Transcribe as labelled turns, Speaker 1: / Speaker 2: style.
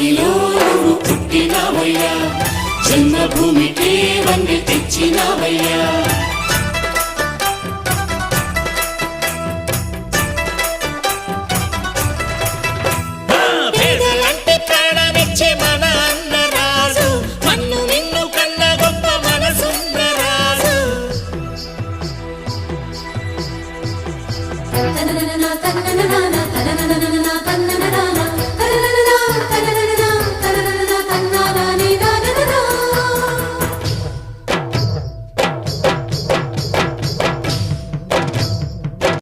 Speaker 1: కాశీలో నువ్వు పుట్టినావయ్యా, జన్మభూమికి వన్నె తెచ్చినావయ్యా.
Speaker 2: పేదలంటే ప్రాణమిచ్చే మన అన్నరాజు, మన్ను నిన్ను కన్న గొప్ప మనసున్నరాజు.
Speaker 3: తననన తననన తననన తననన